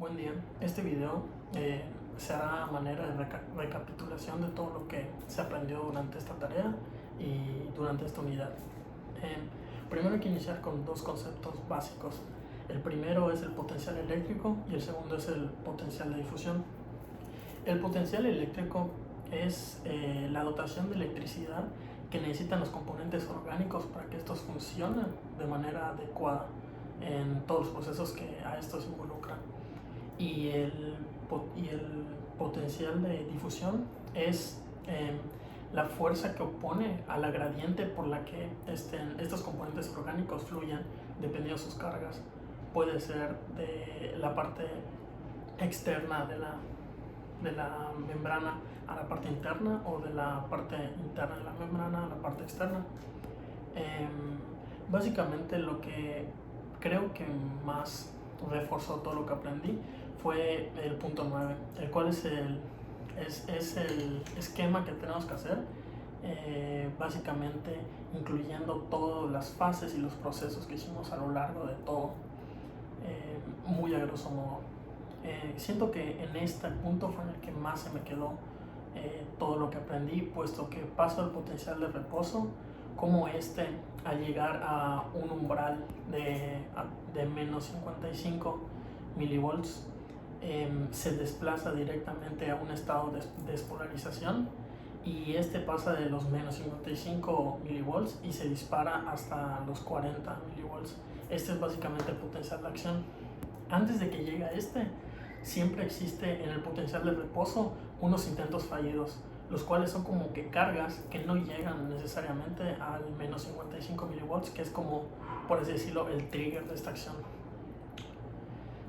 Buen día. Este video será a manera de recapitulación de todo lo que se aprendió durante esta tarea y durante esta unidad. Primero hay que iniciar con dos conceptos básicos. El primero es el potencial eléctrico y el segundo es el potencial de difusión. El potencial eléctrico es la dotación de electricidad que necesitan los componentes orgánicos para que estos funcionen de manera adecuada en todos los procesos que a estos involucran. Y el potencial de difusión es la fuerza que opone a la gradiente por la que estos componentes orgánicos fluyan dependiendo de sus cargas. Puede ser de la parte externa de la membrana a la parte interna o de la parte interna de la membrana a la parte externa. Básicamente lo que creo que más reforzó todo lo que aprendí fue el punto 9, el cual es el esquema que tenemos que hacer, básicamente incluyendo todas las fases y los procesos que hicimos a lo largo de todo, muy a grosso modo. Siento que en este punto fue en el que más se me quedó todo lo que aprendí, puesto que paso al potencial de reposo, como al llegar a un umbral de menos 55 milivolts, se desplaza directamente a un estado de despolarización, y pasa de los menos 55 milivolts y se dispara hasta los 40 milivolts. Es básicamente el potencial de acción. Antes de que llegue a siempre existe en el potencial de reposo unos intentos fallidos, los cuales son como que cargas que no llegan necesariamente al menos 55 milivolts, que es como, por así decirlo, el trigger de esta acción.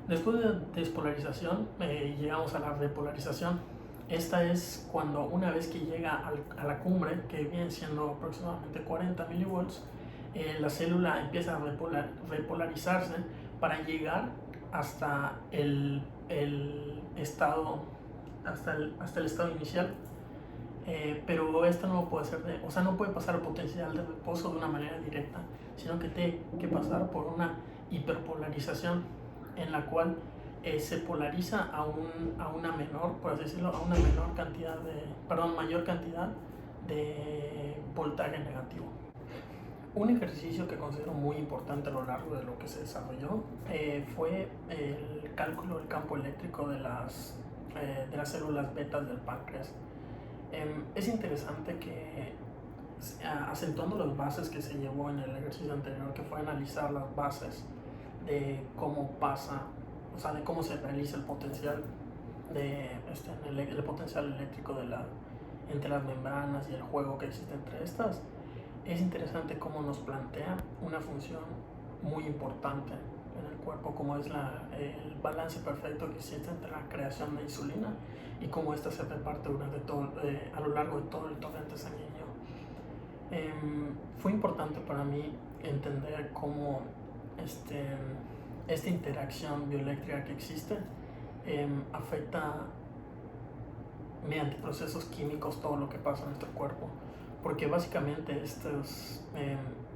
Después de despolarización llegamos a la repolarización. Esta es cuando, una vez que llega a la cumbre, que viene siendo aproximadamente 40 milivolts, la célula empieza a repolarizarse para llegar hasta el estado inicial. Pero esto no puede ser no puede pasar al potencial de reposo de una manera directa, sino que tiene que pasar por una hiperpolarización, en la cual se polariza a una menor, por así decirlo, a una mayor cantidad de voltaje negativo. Un ejercicio que considero muy importante a lo largo de lo que se desarrolló fue el cálculo del campo eléctrico de las células betas del páncreas. Es interesante que, acentuando las bases que se llevó en el ejercicio anterior, que fue analizar las bases de cómo de cómo se realiza el potencial el potencial eléctrico entre las membranas y el juego que existe entre estas. Es interesante cómo nos plantea una función muy importante en el cuerpo, como es el balance perfecto que existe entre la creación de insulina y cómo esta se reparte a lo largo de todo el torrente sanguíneo. Fue importante para mí entender cómo esta interacción bioeléctrica que existe afecta mediante procesos químicos todo lo que pasa en nuestro cuerpo, porque básicamente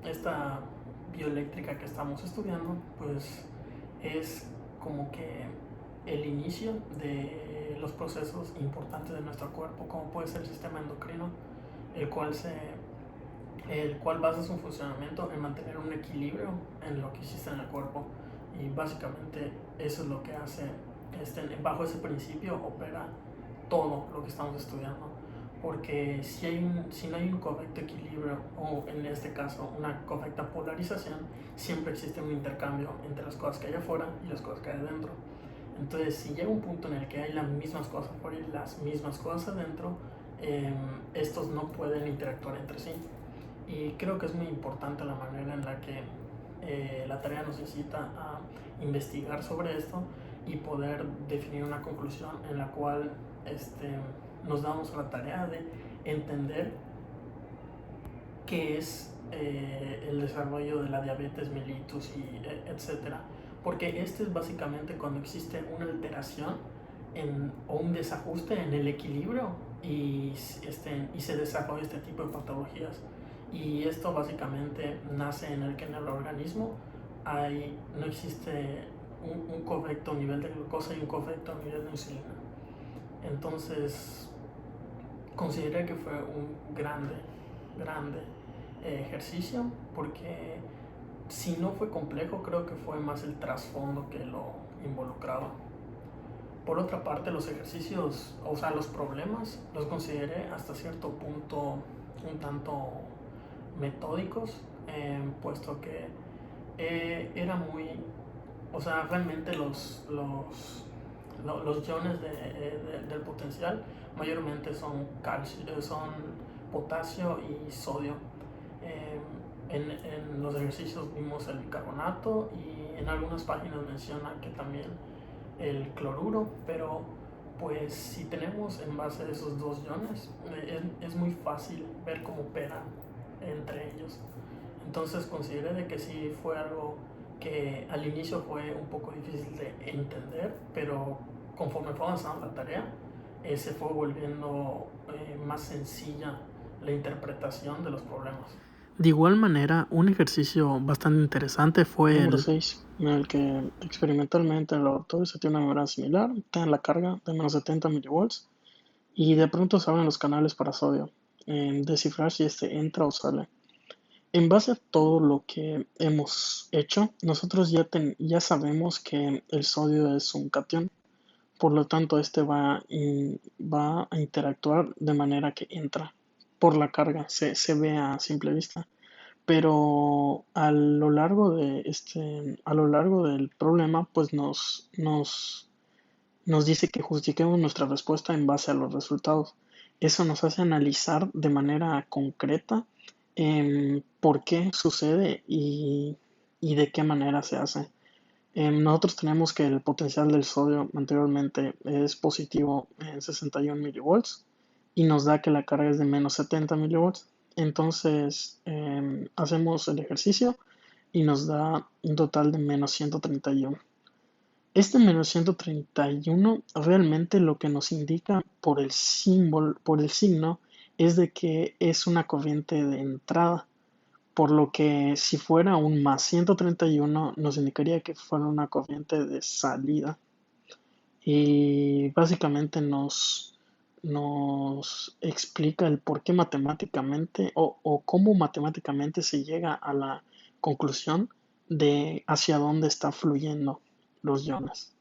esta bioeléctrica que estamos estudiando pues es como que el inicio de los procesos importantes de nuestro cuerpo, como puede ser el sistema endocrino, el cual basa su funcionamiento en mantener un equilibrio en lo que existe en el cuerpo, y básicamente eso es lo que hace, bajo ese principio opera todo lo que estamos estudiando, porque si no hay un correcto equilibrio, o en este caso una correcta polarización, siempre existe un intercambio entre las cosas que hay afuera y las cosas que hay adentro. Entonces, si llega un punto en el que hay las mismas cosas afuera y las mismas cosas adentro, estos no pueden interactuar entre sí. Y creo que es muy importante la manera en la que la tarea nos necesita a investigar sobre esto y poder definir una conclusión en la cual nos damos a la tarea de entender qué es el desarrollo de la diabetes mellitus etcétera, porque es básicamente cuando existe una alteración o un desajuste en el equilibrio y se desarrolla este tipo de patologías. Y esto básicamente nace en el que en el organismo no existe un correcto nivel de glucosa y un correcto nivel de insulina. Entonces consideré que fue un grande ejercicio, porque si no fue complejo, creo que fue más el trasfondo que lo involucraba. Por otra parte, los ejercicios, o sea, los problemas, los consideré hasta cierto punto un tanto metódicos, puesto que era muy, o sea, realmente los iones del potencial mayormente son calcio, son potasio y sodio. Eh, en los ejercicios vimos el bicarbonato y en algunas páginas menciona que también el cloruro, pero pues si tenemos en base esos dos iones, es muy fácil ver cómo operan entre ellos. Entonces consideré de que sí fue algo que al inicio fue un poco difícil de entender, pero conforme fue avanzando la tarea, se fue volviendo más sencilla la interpretación de los problemas. De igual manera, un ejercicio bastante interesante fue Número 6, en el que experimentalmente el laboratorio se tiene una membrana similar, tiene la carga de menos 70 milivolts y de pronto se abren los canales para sodio, descifrar si este entra o sale. En base a todo lo que hemos hecho, nosotros ya sabemos que el sodio es un catión, por lo tanto este va a interactuar de manera que entra por la carga, se ve a simple vista. Pero a lo largo del problema, pues nos dice que justifiquemos nuestra respuesta en base a los resultados. Eso nos hace analizar de manera concreta por qué sucede y de qué manera se hace. Nosotros tenemos que el potencial del sodio anteriormente es positivo en 61 milivolts y nos da que la carga es de menos 70 milivolts. Entonces hacemos el ejercicio y nos da un total de menos 131. Este menos 131 realmente lo que nos indica por el símbolo, por el signo, es de que es una corriente de entrada, por lo que si fuera un más 131 nos indicaría que fuera una corriente de salida. Y básicamente nos explica el por qué matemáticamente o cómo matemáticamente se llega a la conclusión de hacia dónde está fluyendo los iones.